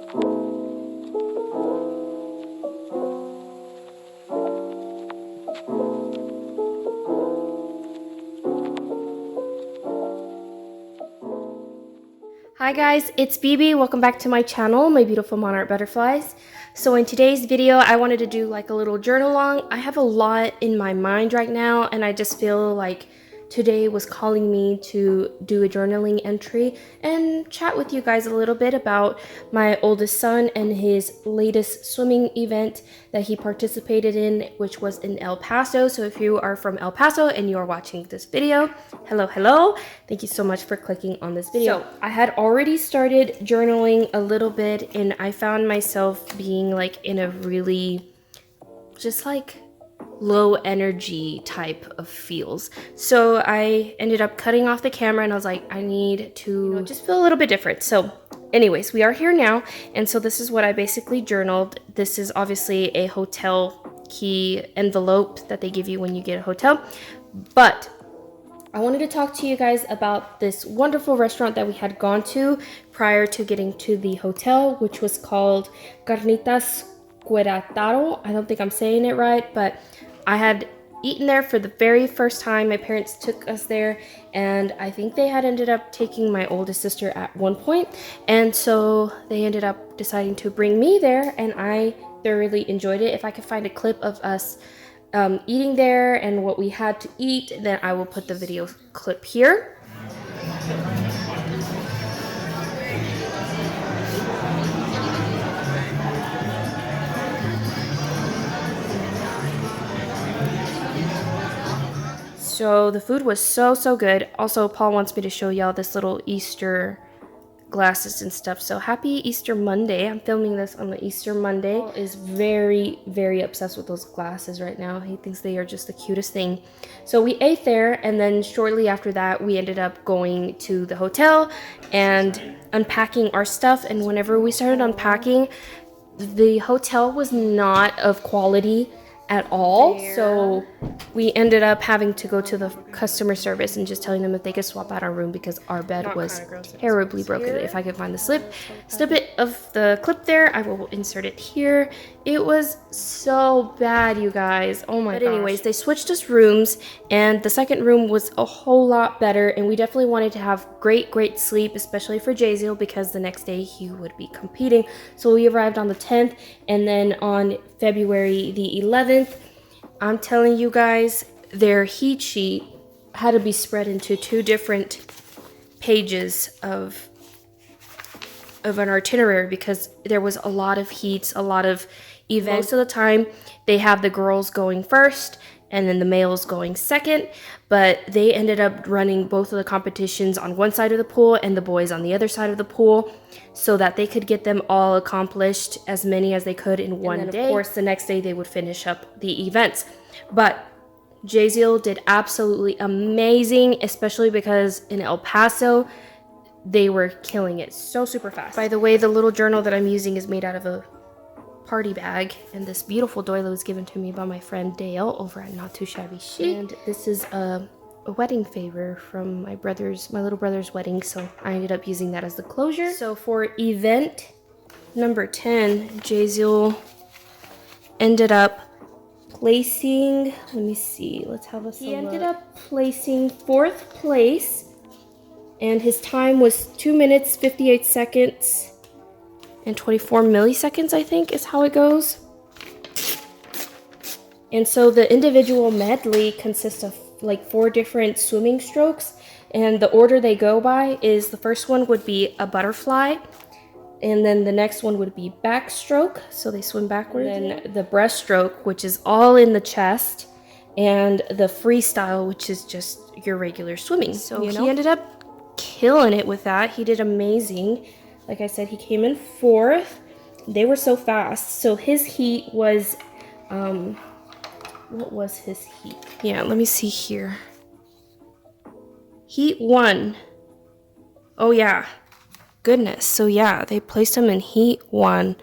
Hi guys, it's BB. Welcome back to my channel, my beautiful monarch butterflies. So in today's video, I wanted to do like a little journal long. I have a lot in my mind right now, and I just feel like today was calling me to do a journaling entry and chat with you guys a little bit about my oldest son and his latest swimming event that he participated in, which was in El Paso. So if you are from El Paso and you are watching this video, hello, thank you so much for clicking on this video. So I had already started journaling a little bit, and I found myself being like in a really just like low energy type of feels. So I ended up cutting off the camera, and I was like, I need to just feel a little bit different. So anyways, we are here now, and so this is what I basically journaled. This is obviously a hotel key envelope that they give you when you get a hotel, but I wanted to talk to you guys about this wonderful restaurant that we had gone to prior to getting to the hotel, which was called Carnitas Querétaro. I don't think I'm saying it right, but I had eaten there for the very first time. My parents took us there, and I think they had ended up taking my oldest sister at one point, and so they ended up deciding to bring me there, and I thoroughly enjoyed it. If I could find a clip of us eating there and what we had to eat, then I will put the video clip here. So the food was so good. Also, Paul wants me to show y'all this little Easter glasses and stuff. So happy Easter Monday. I'm filming this on the Easter Monday. Paul is very obsessed with those glasses right now. He thinks they are just the cutest thing. So we ate there, and then shortly after that we ended up going to the hotel and unpacking our stuff. And whenever we started unpacking, the hotel was not of quality at all. So we ended up having to go to the customer service and just telling them if they could swap out our room because our bed was terribly broken. If I could find the snippet of the clip there, I will insert it here. It was so bad, you guys. Oh my gosh. But anyways, they switched us rooms, and the second room was a whole lot better, and we definitely wanted to have great sleep, especially for Jaziel, because the next day he would be competing. So we arrived on the 10th, and then on February the 11th, I'm telling you guys, their heat sheet had to be spread into 2 different pages of an itinerary because there was a lot of heats, a lot of events. Most of the time they have the girls going first and then the males going second, but they ended up running both of the competitions on one side of the pool and the boys on the other side of the pool so that they could get them all accomplished, as many as they could in one day. Of course, the next day they would finish up the events. But Jaziel did absolutely amazing, especially because in El Paso they were killing it so super fast. By the way, the little journal that I'm using is made out of a party bag, and this beautiful doily was given to me by my friend Dale over at Not Too Shabby Chic. And this is a wedding favor from my little brother's wedding, so I ended up using that as the closure. So for event number 10, Jaziel ended up placing, let me see, let's have a look. He ended up placing 4th place, and his time was 2 minutes 58 seconds and 24 milliseconds, I think is how it goes. And so the individual medley consists of like 4 different swimming strokes, and the order they go by is the first one would be a butterfly, and then the next one would be backstroke, so they swim backwards, and then the breaststroke, which is all in the chest, and the freestyle, which is just your regular swimming. So he ended up killing it with that. He did amazing. Like I said, he came in 4th. They were so fast. So his heat was, what was his heat? Yeah, let me see here. Heat 1. Oh yeah, goodness. So yeah, they placed him in heat 1.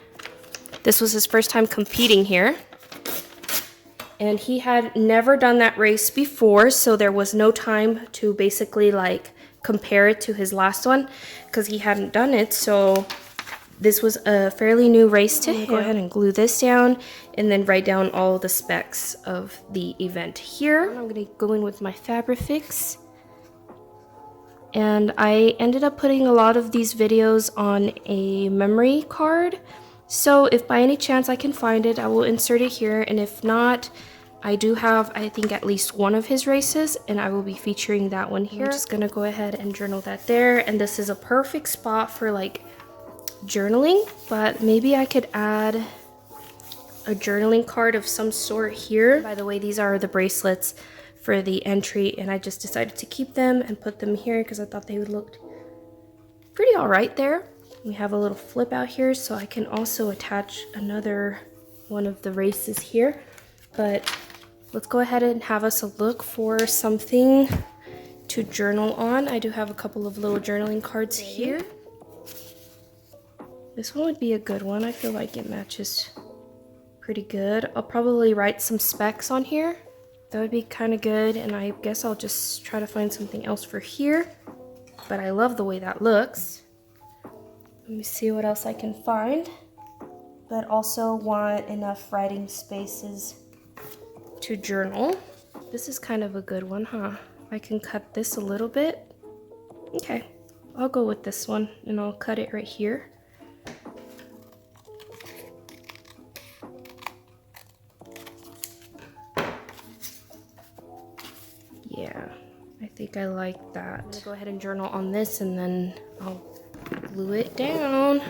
This was his first time competing here, and he had never done that race before, so there was no time to basically like compare it to his last one because he hadn't done it. So this was a fairly new race to him. Go ahead and glue this down and then write down all the specs of the event here. I'm gonna go in with my Fabrifix. And I ended up putting a lot of these videos on a memory card. So if by any chance I can find it, I will insert it here. And if not, I do have, I think, at least one of his races, and I will be featuring that one here. I'm just gonna go ahead and journal that there. And this is a perfect spot for like journaling, but maybe I could add a journaling card of some sort here. By the way, these are the bracelets for the entry, and I just decided to keep them and put them here because I thought they would look pretty all right there. We have a little flip out here, so I can also attach another one of the races here. But let's go ahead and have us a look for something to journal on. I do have a couple of little journaling cards here. This one would be a good one. I feel like it matches pretty good. I'll probably write some specs on here. That would be kind of good, and I guess I'll just try to find something else for here. But I love the way that looks. Let me see what else I can find. But also want enough writing spaces to journal. This is kind of a good one, huh? I can cut this a little bit. Okay, I'll go with this one, and I'll cut it right here. Yeah, I think I like that. I'm gonna go ahead and journal on this, and then I'll glue it down.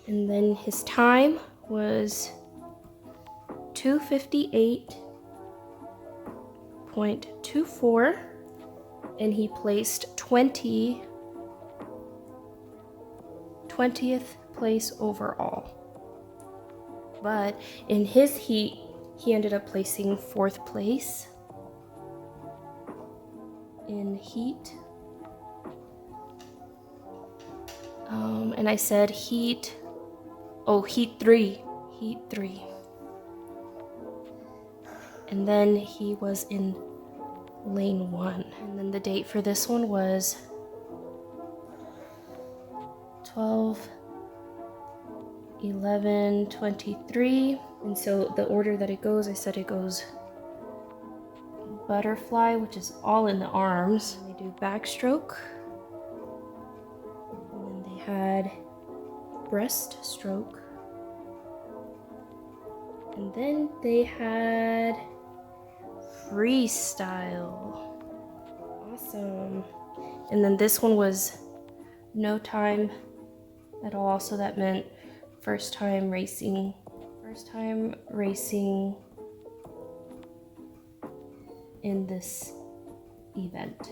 And then his time was 2:58.24, and he placed 20th place overall. But in his heat, he ended up placing 4th place in heat. And I said heat 3. And then he was in lane 1. And then the date for this one was 12/11/23. And so the order that it goes, I said it goes butterfly, which is all in the arms. And they do backstroke. And then they had breaststroke. And then they had freestyle. Awesome. And then this one was no time at all, so that meant first time racing in this event.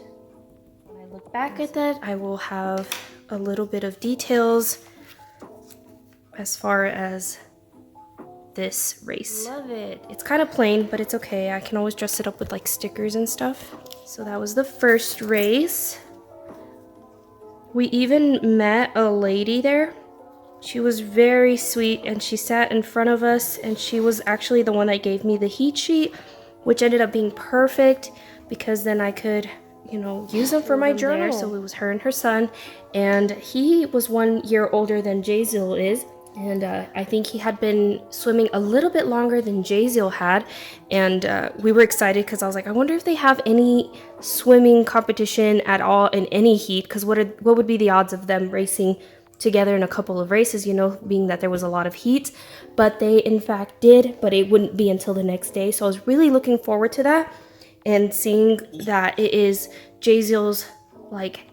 When I look back at that, I will have a little bit of details as far as this race. Love it. It's kind of plain, but it's okay. I can always dress it up with like stickers and stuff. So that was the first race. We even met a lady there. She was very sweet, and she sat in front of us, and she was actually the one that gave me the heat sheet, which ended up being perfect because then I could, you know, use them for my journal. So it was her and her son, and he was 1 year older than Jayzil is. And I think he had been swimming a little bit longer than Jayzil had. And we were excited because I was like, I wonder if they have any swimming competition at all in any heat. Because what would be the odds of them racing together in a couple of races, you know, being that there was a lot of heat. But they in fact did, but it wouldn't be until the next day. So I was really looking forward to that. And seeing that it is Jayzil's like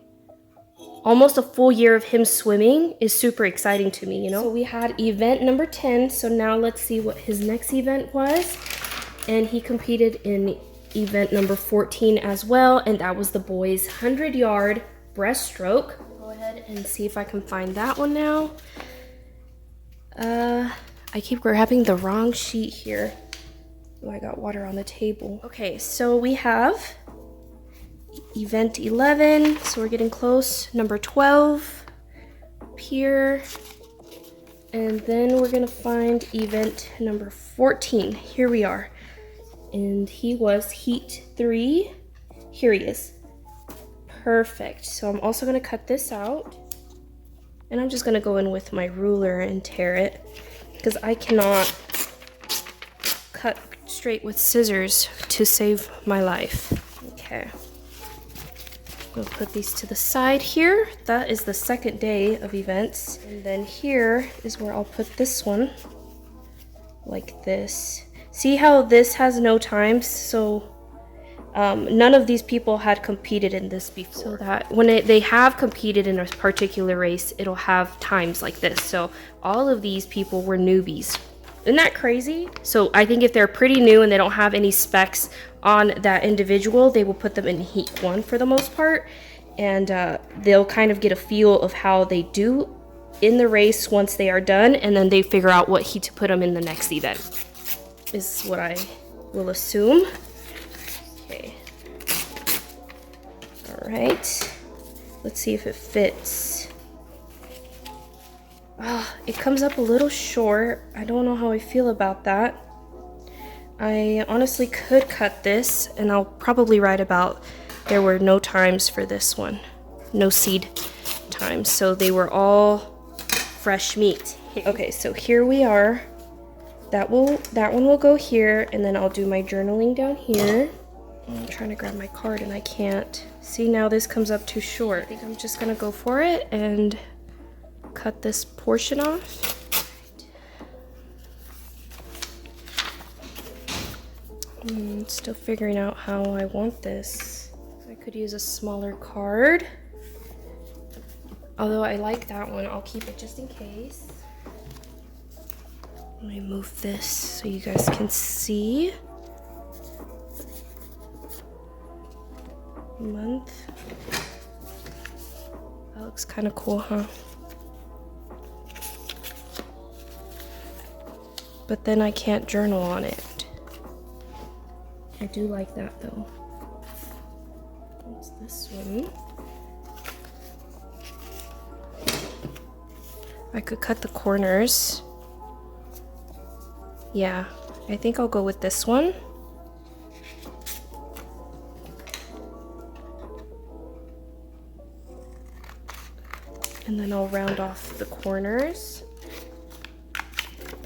almost a full year of him swimming is super exciting to me, you know? So we had event number 10, so now let's see what his next event was. And he competed in event number 14 as well, and that was the boys' 100-yard breaststroke. Go ahead and see if I can find that one now. I keep grabbing the wrong sheet here. Oh, I got water on the table. Okay, so we have event 11, so we're getting close. Number 12 up here, And then we're gonna find event number 14. Here we are. And he was heat 3. Here he is. Perfect. So I'm also gonna cut this out. And I'm just gonna go in with my ruler and tear it, because I cannot cut straight with scissors to save my life. Okay. We'll put these to the side here. That is the second day of events. And then here is where I'll put this one, like this. See how this has no times? So none of these people had competed in this before. So that when they have competed in a particular race, it'll have times like this. So all of these people were newbies. Isn't that crazy? So I think if they're pretty new and they don't have any specs on that individual, they will put them in heat 1 for the most part. And they'll kind of get a feel of how they do in the race once they are done. And then they figure out what heat to put them in the next event, is what I will assume. Okay. All right. Let's see if it fits. It comes up a little short. I don't know how I feel about that. I honestly could cut this, and I'll probably write about there were no times for this one. No seed times. So they were all fresh meat. Okay, so here we are. That one will go here, and then I'll do my journaling down here. I'm trying to grab my card and I can't. See, now this comes up too short. I think I'm just gonna go for it and cut this portion off. Still figuring out how I want this. I could use a smaller card. Although I like that one, I'll keep it just in case. Let me move this so you guys can see. Month. That looks kind of cool, huh? But then I can't journal on it. I do like that though. What's this one? I could cut the corners. Yeah, I think I'll go with this one. And then I'll round off the corners.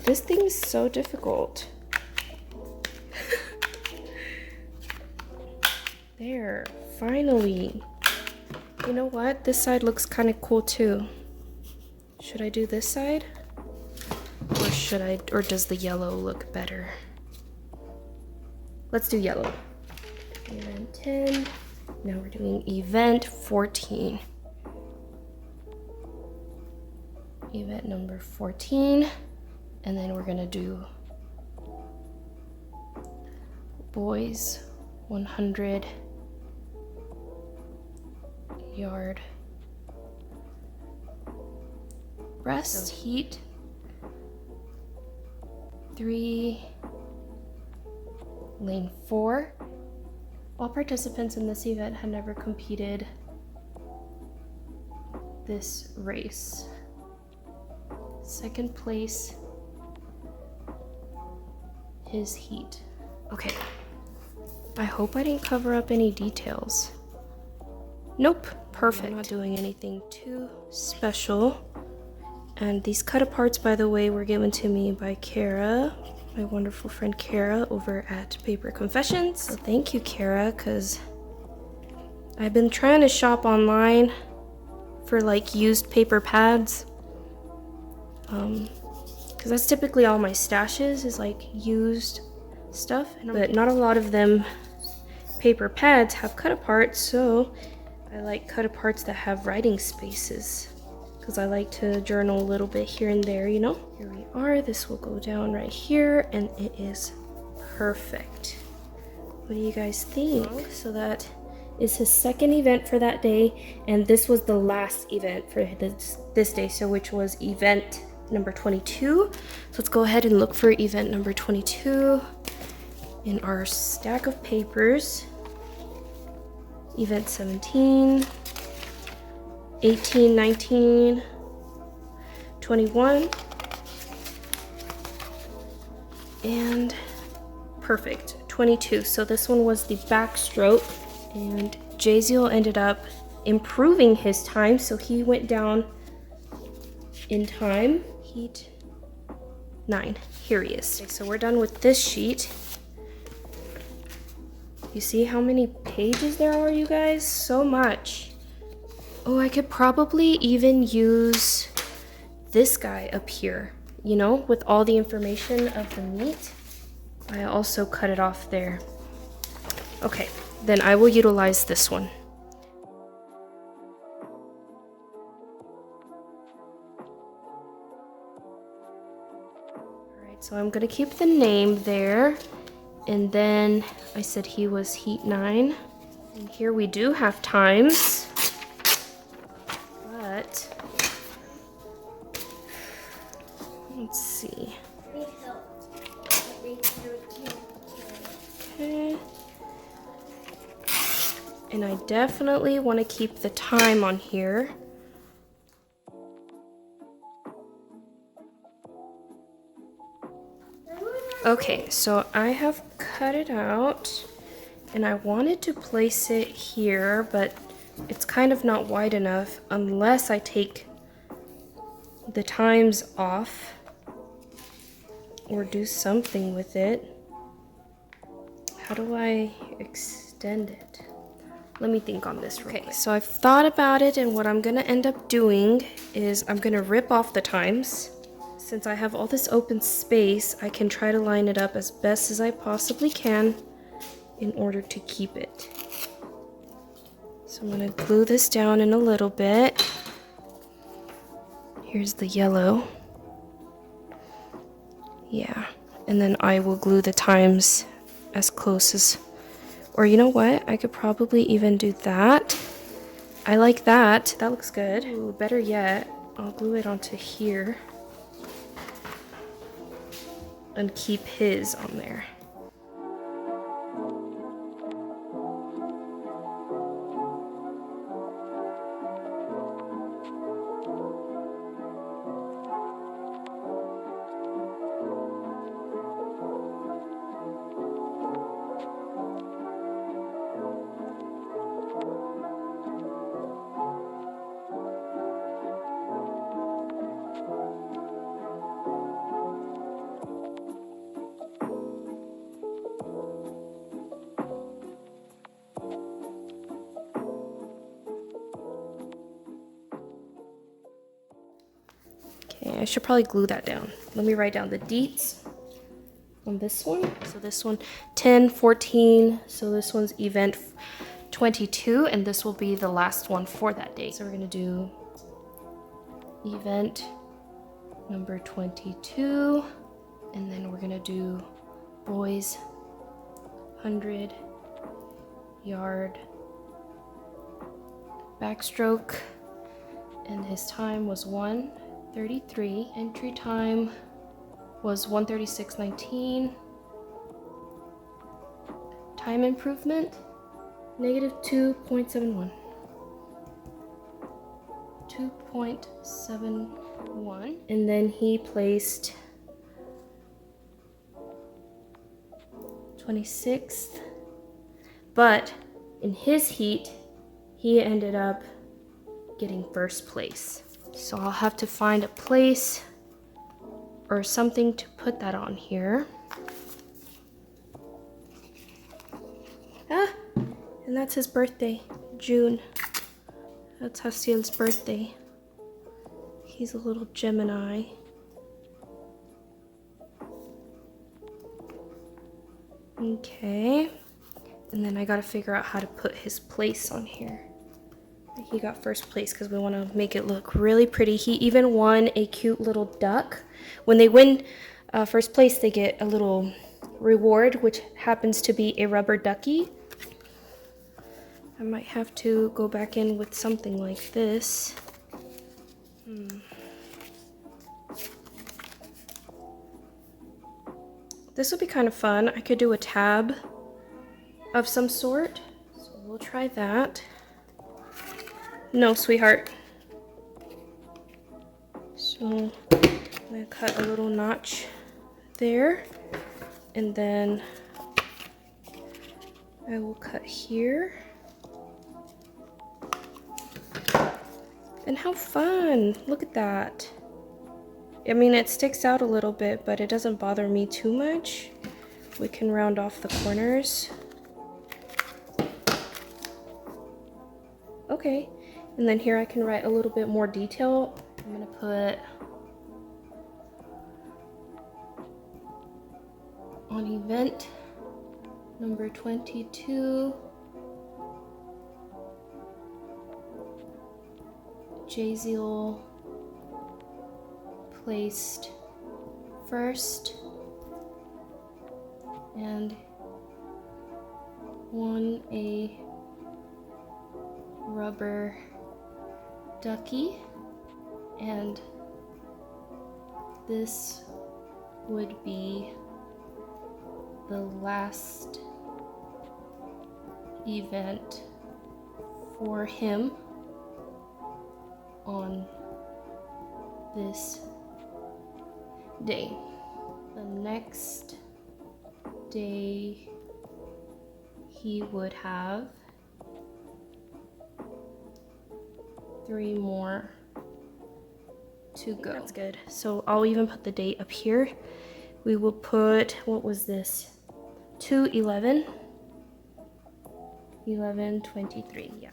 This thing is so difficult. There, finally. You know what? This side looks kind of cool too. Should I do this side? Or does the yellow look better? Let's do yellow. Event 10. Now we're doing event 14. Event number 14. And then we're gonna do boys 100 yard breast heat 3 lane 4. All participants in this event had never competed this race. Second place, his heat. Okay. I hope I didn't cover up any details. Nope, perfect. I'm not doing anything too special. And these cut-aparts, by the way, were given to me by Kara, my wonderful friend Kara over at Paper Confessions. So thank you, Kara, because I've been trying to shop online for like used paper pads. Because that's typically all my stashes is like used stuff. But not a lot of them paper pads have cut-aparts, so I like cut-aparts that have writing spaces. Because I like to journal a little bit here and there, you know? Here we are. This will go down right here, and it is perfect. What do you guys think? So that is his second event for that day, and this was the last event for this day, so which was event number 22. So let's go ahead and look for event number 22 in our stack of papers. Event 17. 18, 19, 21, And perfect, 22. So this one was the backstroke, and Jaziel ended up improving his time, so he went down in time. Heat 9. Here he is. Okay, so we're done with this sheet. You see how many pages there are, you guys? So much. Oh, I could probably even use this guy up here, you know, with all the information of the meat. I also cut it off there. Okay, then I will utilize this one. Alright, so I'm gonna keep the name there. And then I said he was heat 9. And here we do have times. But let's see. Okay. And I definitely want to keep the time on here. Okay, so I have cut it out and I wanted to place it here, but it's kind of not wide enough unless I take the times off or do something with it. How do I extend it? Let me think on this real quick. So I've thought about it, and what I'm gonna end up doing is I'm gonna rip off the times. Since I have all this open space, I can try to line it up as best as I possibly can in order to keep it. So I'm gonna glue this down in a little bit. Here's the yellow. Yeah, and then I will glue the times as close as, or you know what? I could probably even do that. I like that. That looks good. Ooh, better yet, I'll glue it onto here and keep his on there. Okay, I should probably glue that down. Let me write down the deets on this one. So this one, 10, 14. So this one's event 22, and this will be the last one for that day. So we're gonna do event number 22, and then we're gonna do boys 100 yard backstroke, and his time was 1:33. Entry time was 1:36.19. Time improvement, -2.71. 2.71. And then he placed 26th. But in his heat, he ended up getting first place. So I'll have to find a place or something to put that on here. Ah, and that's his birthday, June. That's Hasiel's birthday. He's a little Gemini. Okay, and then I gotta figure out how to put his place on here. He got first place because we want to make it look really pretty. He even won a cute little duck. When they win first place, they get a little reward, which happens to be a rubber ducky. I might have to go back in with something like this. This would be kind of fun. I could do a tab of some sort. So we'll try that. No, sweetheart. So I'm gonna cut a little notch there. And then I will cut here. And how fun! Look at that. I mean, it sticks out a little bit, but it doesn't bother me too much. We can round off the corners. Okay, and then here I can write a little bit more detail. I'm gonna put on event number 22. Jaziel placed first and won a rubber ducky, and this would be the last event for him on this day. The next day he would have 3 more to go. That's good. So I'll even put the date up here. We will put, what was this? 2/11. 11/23, yeah.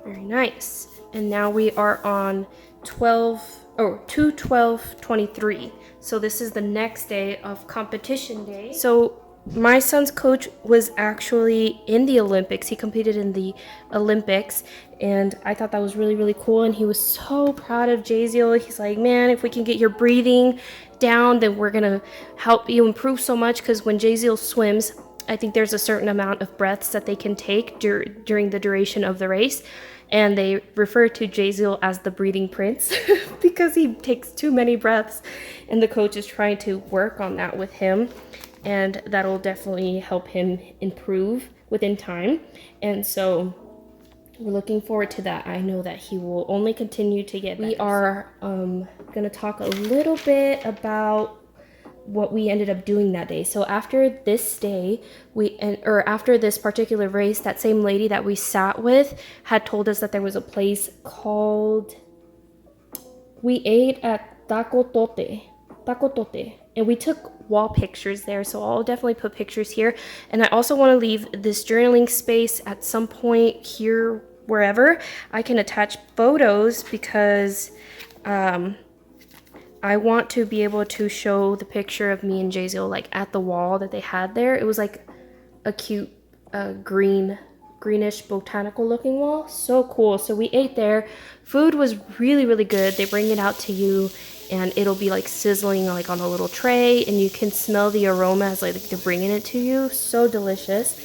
Very nice. And now we are on 2/12/23. So this is the next day of competition day. So my son's coach was actually in the Olympics. He competed in the Olympics, and I thought that was really, really cool. And he was so proud of Jaziel. He's like, man, if we can get your breathing down, then we're gonna help you improve so much. Because when Jaziel swims, I think there's a certain amount of breaths that they can take during the duration of the race. And they refer to Jaziel as the breathing prince because he takes too many breaths. And the coach is trying to work on that with him. And that'll definitely help him improve within time. And so we're looking forward to that. I know that he will only continue to get better. We are going to talk a little bit about what we ended up doing that day. So after this day, after this particular race, that same lady that we sat with had told us that there was a place called, we ate at Taco Tote, and we took wall pictures there. So I'll definitely put pictures here. And I also want to leave this journaling space at some point here, wherever I can attach photos, because I want to be able to show the picture of me and Jaziel like at the wall that they had there. It was like a cute greenish botanical looking wall. So cool. So we ate there. Food was really, really good. They bring it out to you and it'll be like sizzling like on a little tray, and you can smell the aroma as like they're bringing it to you. So delicious.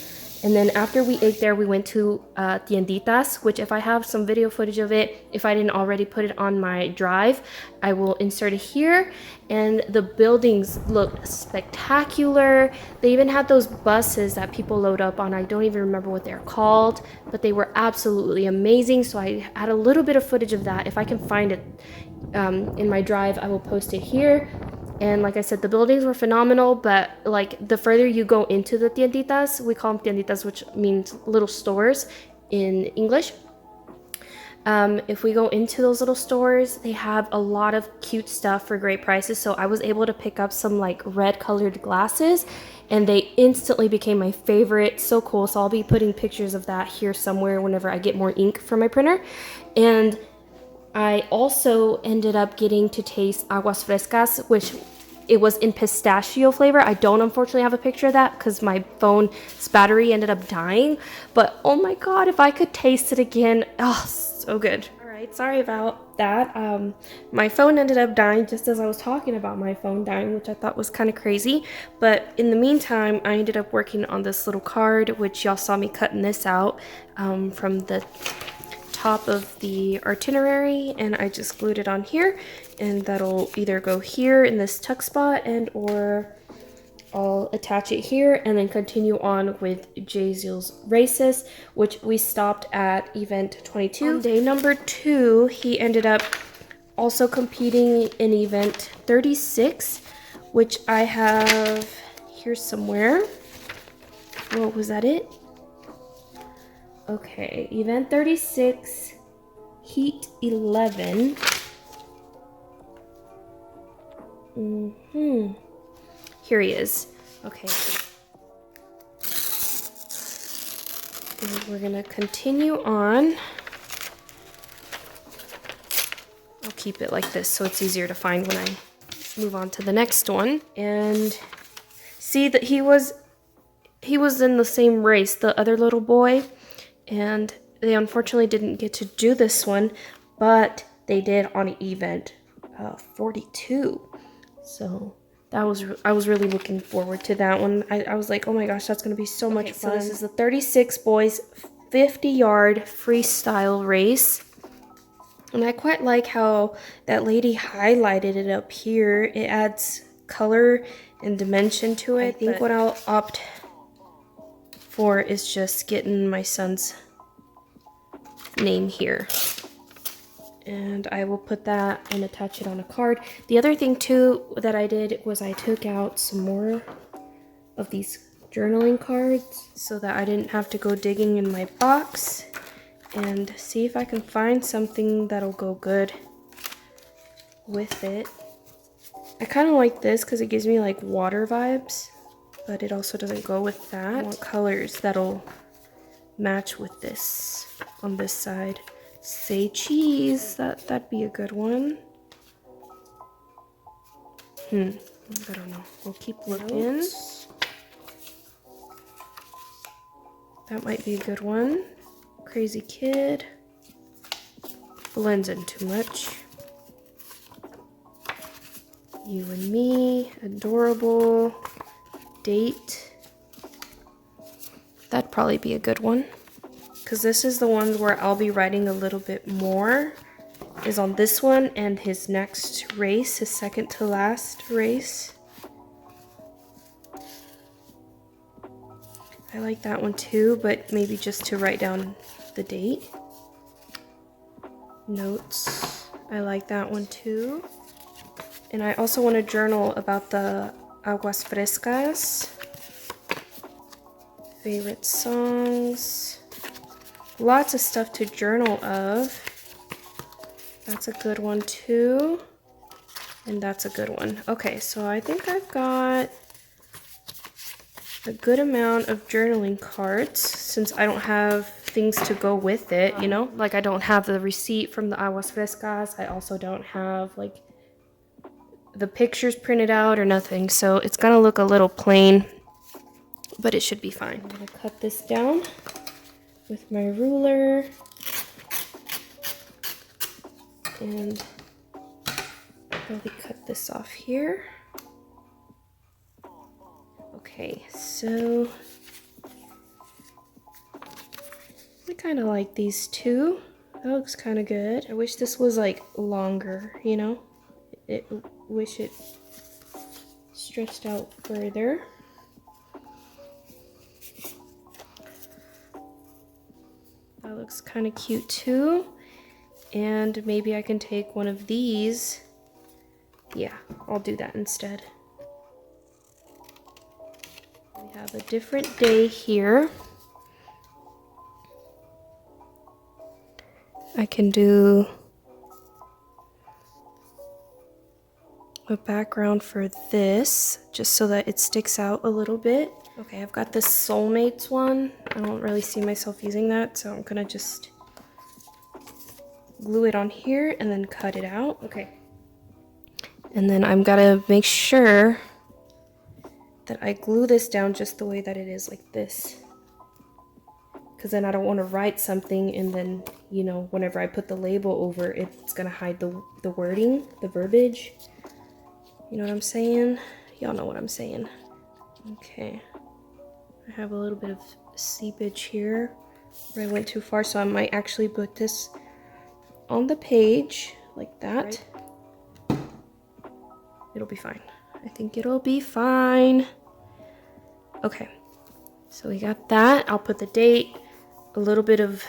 And then after we ate there, we went to Tienditas, which if I have some video footage of it, if I didn't already put it on my drive, I will insert it here. And the buildings looked spectacular. They even had those buses that people load up on. I don't even remember what they're called, but they were absolutely amazing. So I had a little bit of footage of that. If I can find it in my drive, I will post it here. And like I said, the buildings were phenomenal, but like the further you go into the tienditas, we call them tienditas, which means little stores in English. If we go into those little stores, they have a lot of cute stuff for great prices. So I was able to pick up some like red colored glasses, and they instantly became my favorite. So cool. So I'll be putting pictures of that here somewhere whenever I get more ink for my printer. And I also ended up getting to taste aguas frescas, which it was in pistachio flavor. I don't unfortunately have a picture of that because my phone's battery ended up dying. But oh my god, if I could taste it again, oh, so good. All right, sorry about that. My phone ended up dying just as I was talking about my phone dying, which I thought was kind of crazy. But in the meantime, I ended up working on this little card, which y'all saw me cutting this out from the top of the itinerary, and I just glued it on here, and that'll either go here in this tuck spot and or I'll attach it here and then continue on with Jaziel's races, which we stopped at event 22. On day number 2, he ended up also competing in event 36, which I have here somewhere. Whoa, was that it? Okay, event 36, heat 11. Here he is. Okay. And we're gonna continue on. I'll keep it like this so it's easier to find when I move on to the next one. And see that he was in the same race, the other little boy, and they unfortunately didn't get to do this one, but they did on event 42. So I was really looking forward to that one. I was like, oh my gosh, that's gonna be so much fun. So this is the 36 boys 50-yard freestyle race. And I quite like how that lady highlighted it up here. It adds color and dimension to it. I think what I'll opt for is just getting my son's name here. And I will put that and attach it on a card. The other thing too that I did was I took out some more of these journaling cards so that I didn't have to go digging in my box, and see if I can find something that'll go good with it. I kind of like this because it gives me like water vibes, but it also doesn't go with that. I want colors that'll match with this on this side. Say cheese, that'd be a good one. I don't know. We'll keep looking. That might be a good one. Crazy kid. Blends in too much. You and me. Adorable. Date. That'd probably be a good one. Because this is the ones where I'll be writing a little bit more. Is on this one and his next race, his second to last race. I like that one too, but maybe just to write down the date. Notes. I like that one too. And I also want to journal about the aguas frescas. Favorite songs. Lots of stuff to journal of. That's a good one too. And that's a good one. Okay, so I think I've got a good amount of journaling cards since I don't have things to go with it, you know? Like I don't have the receipt from the aguas frescas. I also don't have like the pictures printed out or nothing. So it's gonna look a little plain, but it should be fine. I'm gonna cut this down with my ruler. And probably cut this off here. Okay, so I kind of like these two. That looks kind of good. I wish this was like longer, you know? Wish it stretched out further. That looks kind of cute too. And maybe I can take one of these. Yeah, I'll do that instead. We have a different day here. I can do a background for this, just so that it sticks out a little bit. Okay, I've got this Soulmates one. I don't really see myself using that, so I'm gonna just glue it on here and then cut it out. Okay. And then I'm gotta make sure that I glue this down just the way that it is, like this. Because then I don't want to write something and then, you know, whenever I put the label over, it's gonna hide the wording, the verbiage. You know what I'm saying? Y'all know what I'm saying. Okay. I have a little bit of seepage here where I went too far, so I might actually put this on the page like that. Right. It'll be fine. I think it'll be fine. Okay, so we got that. I'll put the date, a little bit of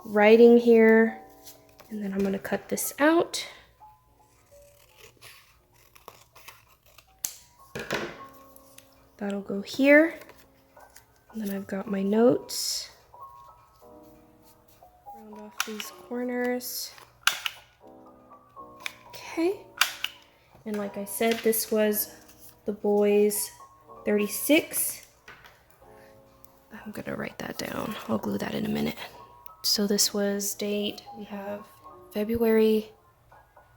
writing here, and then I'm gonna cut this out. That'll go here. And then I've got my notes. Round off these corners. Okay. And like I said, this was the boys' 36. I'm gonna write that down. I'll glue that in a minute. So this was date, we have February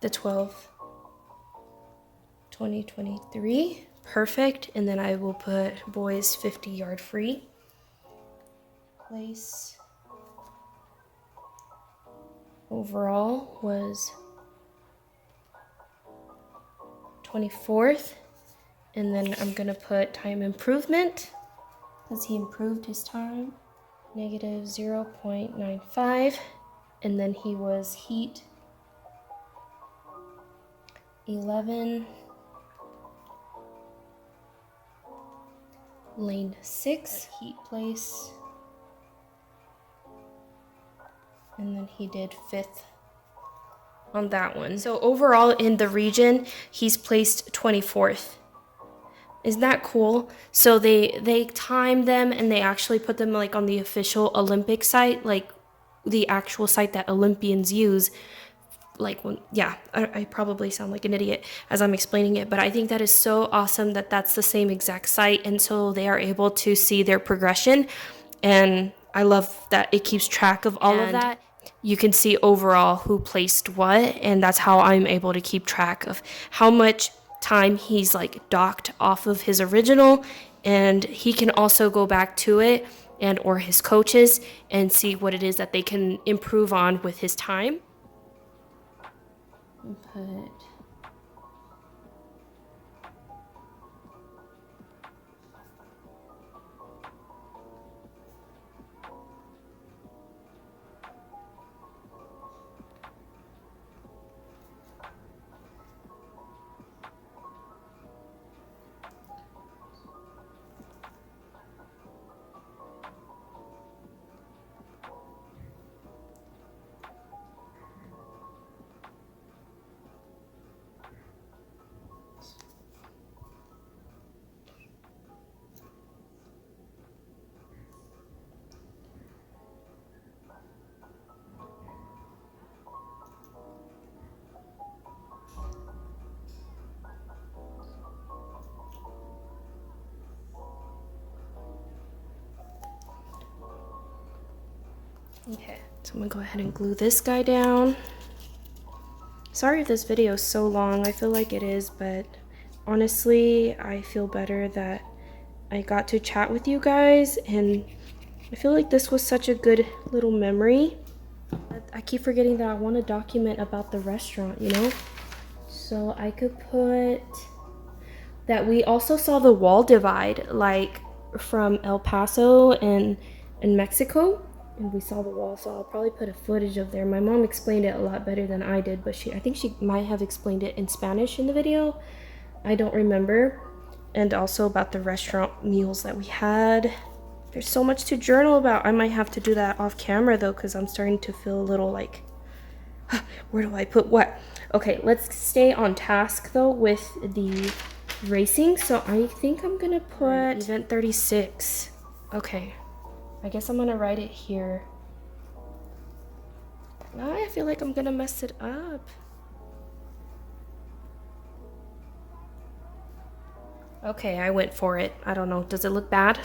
the 12th, 2023. Perfect. And then I will put boys 50-yard free. Place overall was 24th. And then I'm gonna put time improvement because he improved his time, negative 0.95. And then he was heat 11, lane 6, heat place, and then he did 5th on that one. So overall in the region, he's placed 24th. Isn't that cool? So they timed them and they actually put them like on the official Olympic site, like the actual site that Olympians use. Like, when, yeah, I probably sound like an idiot as I'm explaining it, but I think that is so awesome that that's the same exact site, and so they are able to see their progression, and I love that it keeps track of all of that. You can see overall who placed what, and that's how I'm able to keep track of how much time he's like docked off of his original, and he can also go back to it and or his coaches and see what it is that they can improve on with his time. Put okay, so I'm gonna go ahead and glue this guy down. Sorry if this video is so long, I feel like it is, but honestly, I feel better that I got to chat with you guys, and I feel like this was such a good little memory. I keep forgetting that I want to document about the restaurant, you know? So I could put that we also saw the wall divide, like from El Paso and Mexico. And we saw the wall, so I'll probably put a footage of there. My mom explained it a lot better than I did, but I think she might have explained it in Spanish in the video. I don't remember. And also about the restaurant meals that we had. There's so much to journal about. I might have to do that off camera though, because I'm starting to feel a little like, where do I put what? Okay, let's stay on task though with the racing. So I think I'm gonna put event 36. Okay. I guess I'm gonna write it here. I feel like I'm gonna mess it up. Okay, I went for it. I don't know. Does it look bad?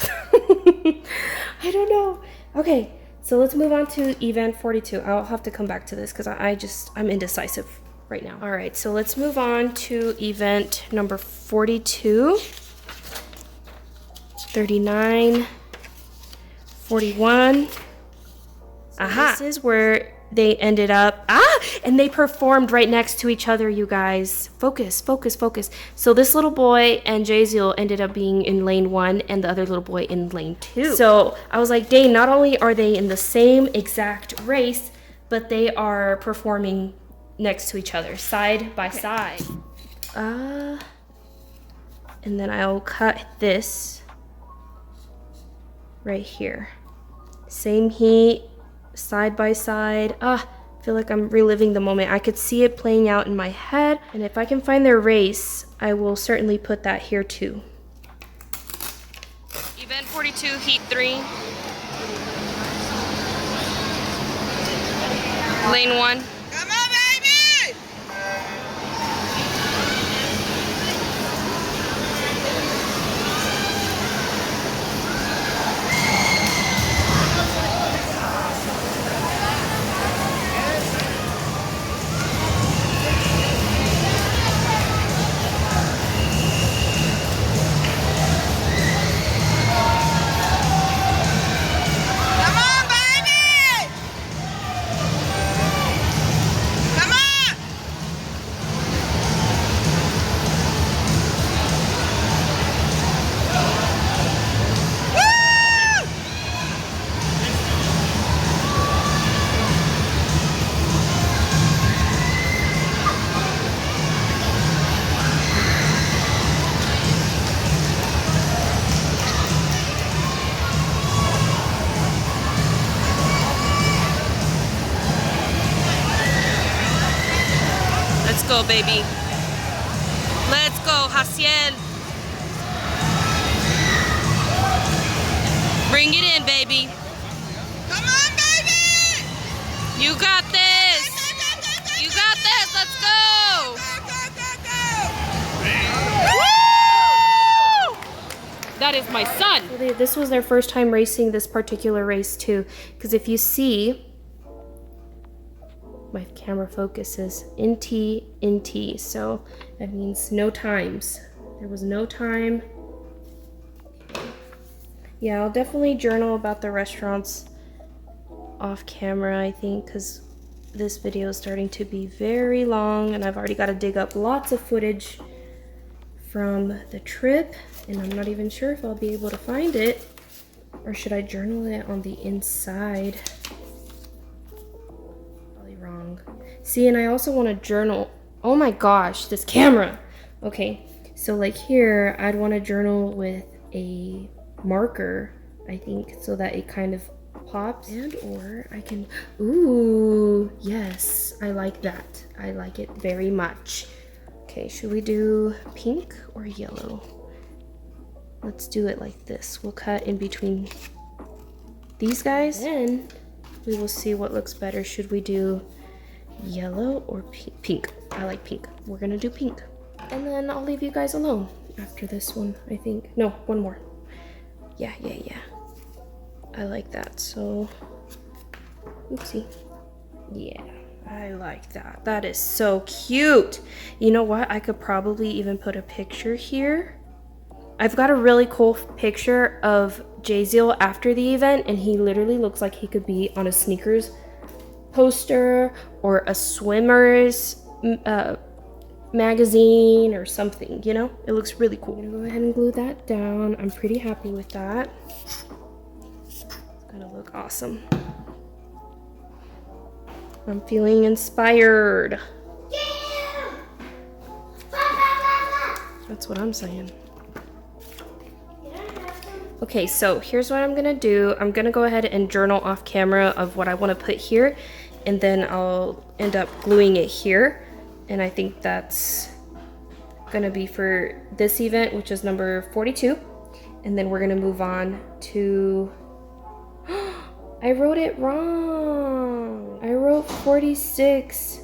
I don't know. Okay, so let's move on to event 42. I'll have to come back to this because I'm indecisive right now. All right, so let's move on to event number 42, 39, 41. Aha! This is where they ended up. And they performed right next to each other, you guys. Focus, focus, focus. So this little boy and Jaziel ended up being in lane 1 and the other little boy in lane 2. So I was like, dang, not only are they in the same exact race, but they are performing next to each other, side by side. And then I'll cut this right here. Same heat, side by side. I feel like I'm reliving the moment. I could see it playing out in my head, and if I can find their race, I will certainly put that here too. Event 42, heat 3. Lane 1. Come on, baby! Come on, baby! Come on! Woo! Let's go, baby. Let's go, Jaciel. Bring it in, baby. Come on, baby! You got this. You got this. Let's go. That is my son. This was their first time racing this particular race too, because if you see, my camera focuses in T, so that means no times. There was no time. Yeah, I'll definitely journal about the restaurants off camera, I think, because this video is starting to be very long and I've already got to dig up lots of footage from the trip, and I'm not even sure if I'll be able to find it, or should I journal it on the inside? Probably wrong. See, and I also want to journal. Oh my gosh, this camera. Okay, so like here, I'd want to journal with a marker, I think, so that it kind of pops, and or I can, ooh, yes, I like that. I like it very much. Okay, should we do pink or yellow? Let's do it like this. We'll cut in between these guys, and we will see what looks better. Should we do yellow or pink? I like pink. We're gonna do pink. And then I'll leave you guys alone after this one, I think. No, one more. Yeah. I like that, so, oopsie. Yeah, I like that. That is so cute. You know what? I could probably even put a picture here. I've got a really cool picture of Jaziel after the event, and he literally looks like he could be on a sneakers poster or a swimmer's magazine or something, you know? It looks really cool. I'm gonna go ahead and glue that down. I'm pretty happy with that. It's gonna look awesome. I'm feeling inspired. Yeah! That's what I'm saying. Okay, so here's what I'm gonna do. I'm gonna go ahead and journal off camera of what I wanna put here, and then I'll end up gluing it here. And I think that's gonna be for this event, which is number 42. And then we're gonna move on to, I wrote it wrong. I wrote 46.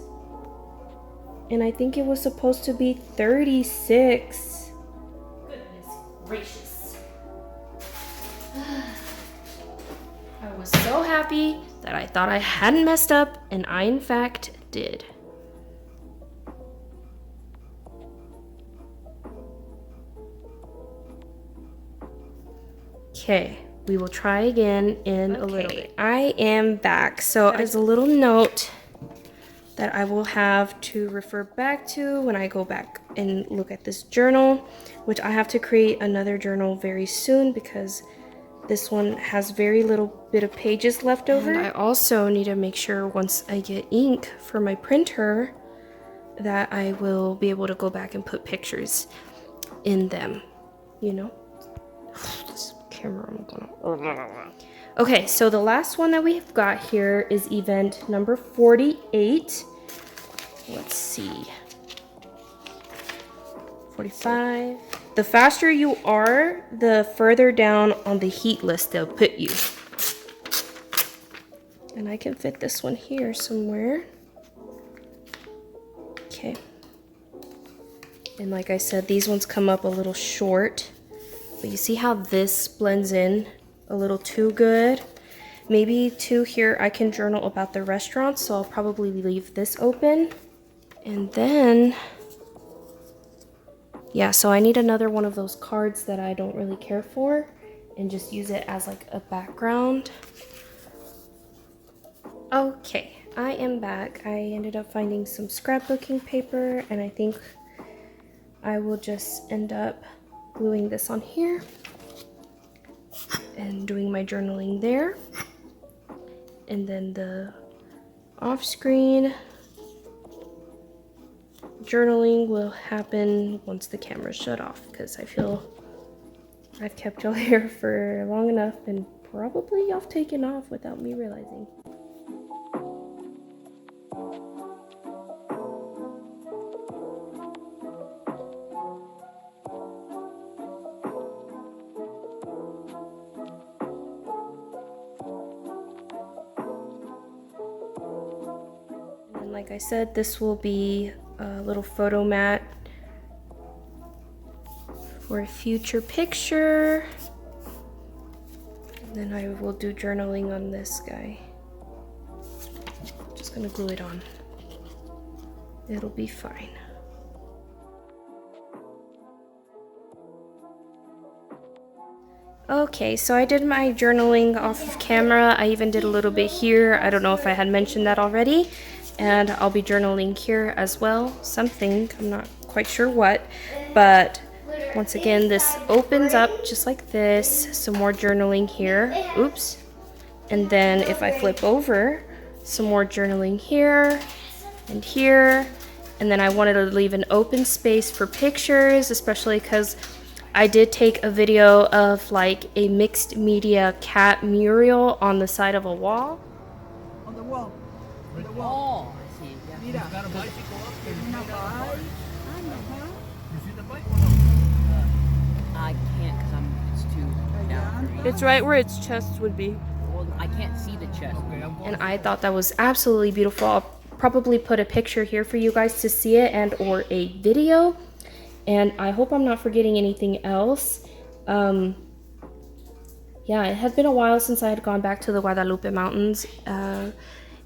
And I think it was supposed to be 36. Goodness gracious. I was so happy that I thought I hadn't messed up, and I in fact did. Okay, we will try again in a little bit. I am back. So there's a little note that I will have to refer back to when I go back and look at this journal, which I have to create another journal very soon because this one has very little bit of pages left over. And I also need to make sure once I get ink for my printer that I will be able to go back and put pictures in them, you know? This camera. I'm gonna... Okay, so the last one that we've got here is event number 48. Let's see. 45. The faster you are, the further down on the heat list they'll put you. And I can fit this one here somewhere. Okay. And like I said, these ones come up a little short. But you see how this blends in a little too good? Maybe too here I can journal about the restaurant, so I'll probably leave this open. And then, yeah, so I need another one of those cards that I don't really care for and just use it as like a background. Okay, I am back. I ended up finding some scrapbooking paper, and I think I will just end up gluing this on here and doing my journaling there. And then the off-screen journaling will happen once the camera's shut off, because I feel I've kept y'all here for long enough and probably y'all taken off without me realizing. And like I said, this will be a little photo mat for a future picture. And then I will do journaling on this guy. Just gonna glue it on. It'll be fine. Okay, so I did my journaling off of camera. I even did a little bit here. I don't know if I had mentioned that already. And I'll be journaling here as well. Something, I'm not quite sure what. But once again, this opens up just like this. Some more journaling here. Oops. And then if I flip over, some more journaling here and here. And then I wanted to leave an open space for pictures, especially because I did take a video of like a mixed media cat mural on the side of a wall. On the wall. On the Oh, wall. I see. Yeah. Mira. Got a bicycle up there. You see that Ay, bike? ajá. You see the bike or no? I can't because it's too down. It's right where its chest would be. Well, I can't see the chest. Okay, I'm going. And I thought that was absolutely beautiful. I'll probably put a picture here for you guys to see it, and or a video. And I hope I'm not forgetting anything else. Yeah, it had been a while since I had gone back to the Guadalupe Mountains.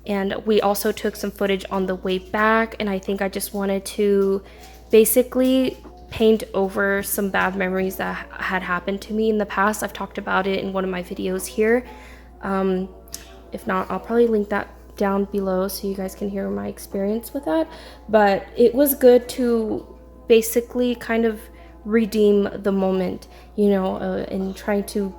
And we also took some footage on the way back, and I think I just wanted to basically paint over some bad memories that had happened to me in the past. I've talked about it in one of my videos here. If not, I'll probably link that down below so you guys can hear my experience with that. But it was good to basically kind of redeem the moment, you know, and trying to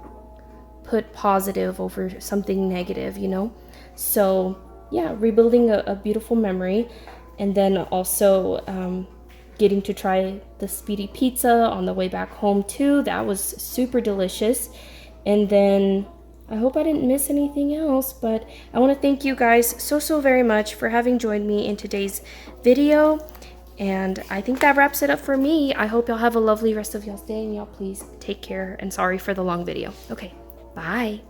put positive over something negative, you know. So yeah, rebuilding a beautiful memory. And then also getting to try the Speedy Pizza on the way back home too. That was super delicious. And then I hope I didn't miss anything else, but I want to thank you guys so very much for having joined me in today's video. And I think that wraps it up for me. I hope y'all have a lovely rest of y'all's day, and y'all please take care, and sorry for the long video. Okay, bye.